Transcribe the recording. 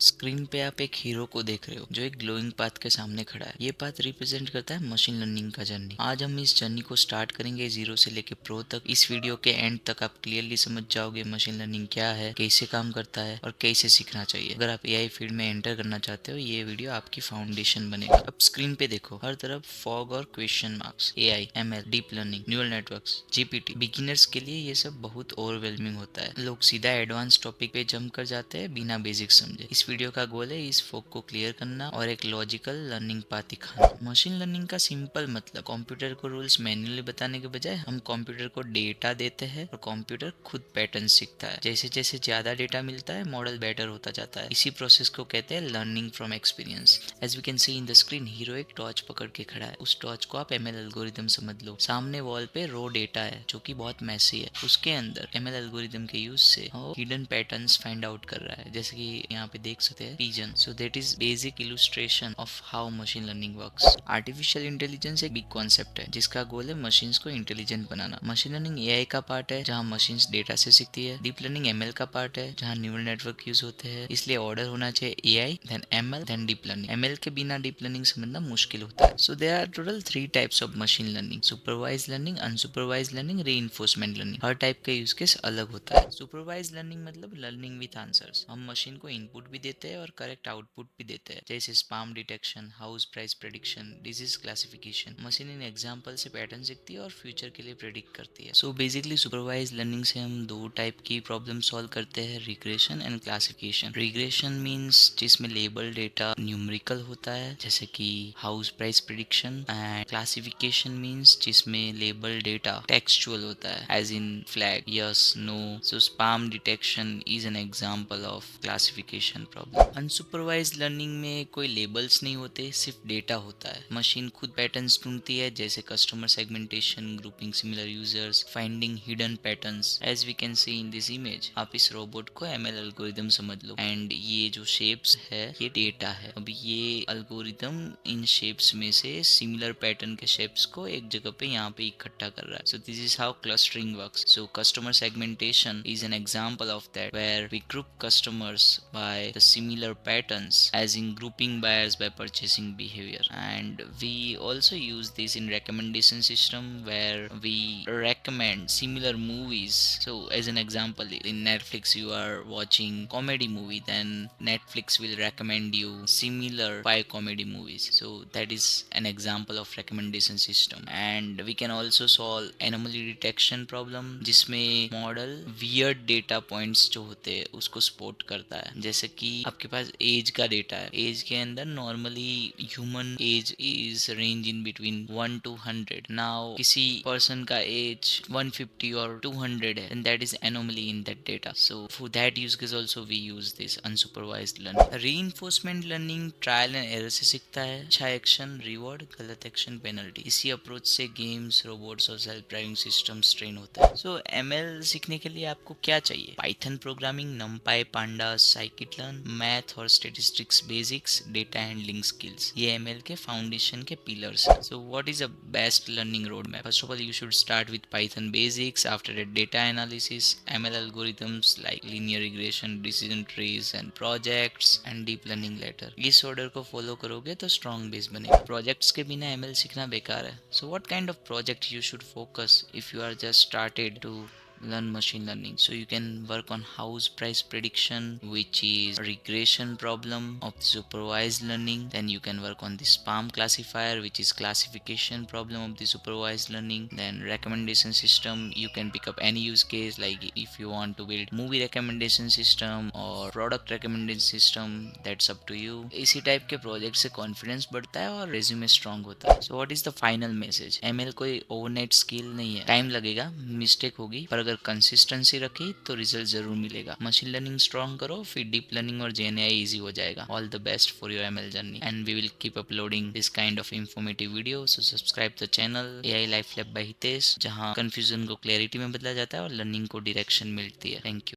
Screen पे आप एक हीरो को देख रहे हो जो एक ग्लोइंग पाथ के सामने खड़ा है। ये पाथ रिप्रेजेंट करता है मशीन लर्निंग का जर्नी। आज हम इस जर्नी को स्टार्ट करेंगे जीरो से लेके प्रो तक। इस वीडियो के एंड तक आप क्लियरली समझ जाओगे मशीन लर्निंग क्या है, कैसे काम करता है और कैसे सीखना चाहिए। अगर आप एआई फील्ड में एंटर करना चाहते हो, ये वीडियो आपकी फाउंडेशन बनेगा। अब स्क्रीन पे देखो, हर तरफ फॉग और question marks. AI, ML, deep learning, neural networks, GPT. Beginners के लिए ये सब बहुत ओवरवेलमिंग होता है। लोग सीधा एडवांस टॉपिक पे जंप कर जाते हैं बिना बेसिक समझे। इस वीडियो का गोल है इस फोक को क्लियर करना और एक लॉजिकल लर्निंग पाथ दिखाना। मशीन लर्निंग का सिंपल मतलब कंप्यूटर को रूल्स मैन्युअली बताने के बजाय हम कंप्यूटर को डेटा देते हैं और कंप्यूटर खुद पैटर्न सीखता है। जैसे जैसे ज्यादा डेटा मिलता है, मॉडल बेटर होता जाता है। इसी प्रोसेस को कहते हैं learning from experience. As we can see in the screen, hero एक टॉर्च पकड़ के खड़ा है। उस टॉर्च को आप एमएल एल्गोरिदम समझ लो। सामने वॉल पे रो डेटा है जो कि बहुत मैसी है। उसके अंदर एमएल एल्गोरिदम के यूज से वो हिडन पैटर्न्स फाइंड आउट कर रहा है, जैसे कि यहाँ पे देख सकते हैं pigeon. So that is basic illustration of how machine learning works. Artificial intelligence एक बिग कॉन्सेप्ट है जिसका गोल है मशीन्स को इंटेलिजेंट बनाना। मशीन लर्निंग एआई का पार्ट है जहाँ मशीन्स डेटा से सीखती है। डीप लर्निंग एमएल का पार्ट है जहाँ न्यूरल नेटवर्क यूज होते हैं। इसलिए ऑर्डर होना चाहिए AI, then ML, then deep learning. ML के बिना डीप लर्निंग समझना मुश्किल होता है। So there are total 3 types of machine learning: supervise learning, unsupervise learning, reinforcement learning. हर टाइप का यूज केस अलग होता है। सुपरवाइज लर्निंग मतलब लर्निंग विथ आंसर्स। हम मशीन को इनपुट भी देते हैं और करेक्ट आउटपुट भी देते हैं, जैसे spam detection, house price prediction, disease classification. Machine इन एग्जांपल से पैटर्न सीखती है और फ्यूचर के लिए प्रेडिक्ट करती है। सो बेसिकली सुपरवाइज लर्निंग से हम दो टाइप की प्रॉब्लम सॉल्व करते हैं: regression and classification. Regression means जिसमें लेबल डेटा न्यूमेरिकल होता है, जैसे कि house price prediction. And classification means जिसमें लेबल डेटा टेक्सचुअल होता है, as in flag, yes, no. So spam detection is an example of classification problem. Unsupervised learning में कोई लेबल्स नहीं होते, सिर्फ डेटा होता है। मशीन खुद पैटर्न्स ढूंढती है, जैसे customer segmentation, grouping similar users, finding hidden patterns. As we can see in this image, आप इस रोबोट को एमएल एल्गोरिदम समझ लो। एंड ये जो शेप्स है ये डेटा है। अभी ये एल्गोरिदम इन शेप्स में से सिमिलर पैटर्न के शेप्स को एक जगह पे यहाँ पे इकट्ठा कर रहा है। So this is how clustering works. So customer segmentation is an example of that, where we group customers by the similar patterns, as in grouping buyers by purchasing behavior. And we also use this in recommendation system, where we recommend similar movies. So as an example, in Netflix you are watching comedy movie, then Netflix will recommend you similar 5 comedy movies. So that is an example of recommendation system. And we can also solve anomaly detection problem, जिसमें model weird data points जो होते हैं उसको support करता है। जैसे कि आपके पास एज का डेटा है, एज के अंदर normally human age is range in between 1 to 100। Now किसी पर्सन का एज 150 और 200 है, and that is anomaly in that data. So for that use case also we use this unsupervised learning. Reinforcement learning trial and error से सीखता है। अच्छा action reward, गलत action penalty. इसी अप्रोच से गेम्स, रोबोट्स और सेल्फ ड्राइविंग सिस्टम्स ट्रेन होता है। सो एमएल सीखने के लिए आपको क्या चाहिए? Python programming, NumPy, pandas, scikit learn, math और statistics basics, data handling skills. ये एमएल के फाउंडेशन के पिलर्स हैं। So what is a best learning road map? First of all you should start with Python basics, after that data analysis, ML algorithms like linear regression, decision trees and projects, and deep learning later. इस order को follow करोगे तो strong base बनेगा। Projects के बिना ML सीखना बेकार है। So what kind of project you should focus if you are just started to learn machine learning? So you can work on house price prediction, which is regression problem of the supervised learning. Then you can work on the spam classifier, which is classification problem of the supervised learning. Then recommendation system, you can pick up any use case, like if you want to build movie recommendation system or product recommendation system, that's up to you. इसी type के project से confidence बढ़ता है और resume strong होता है। सो what is the final message? ML कोई overnight skill नहीं है। टाइम लगेगा, मिस्टेक होगी, पर अगर कंसिस्टेंसी रखी तो रिजल्ट जरूर मिलेगा। मशीन लर्निंग स्ट्रांग करो, फिर डीप लर्निंग और जेएनएआई इजी हो जाएगा। All the best for your ML journey, and we will keep uploading this kind of informative video. So subscribe the channel AI life lab by Hitesh, जहां confusion को clarity में बदला जाता है और लर्निंग को डायरेक्शन मिलती है। Thank you.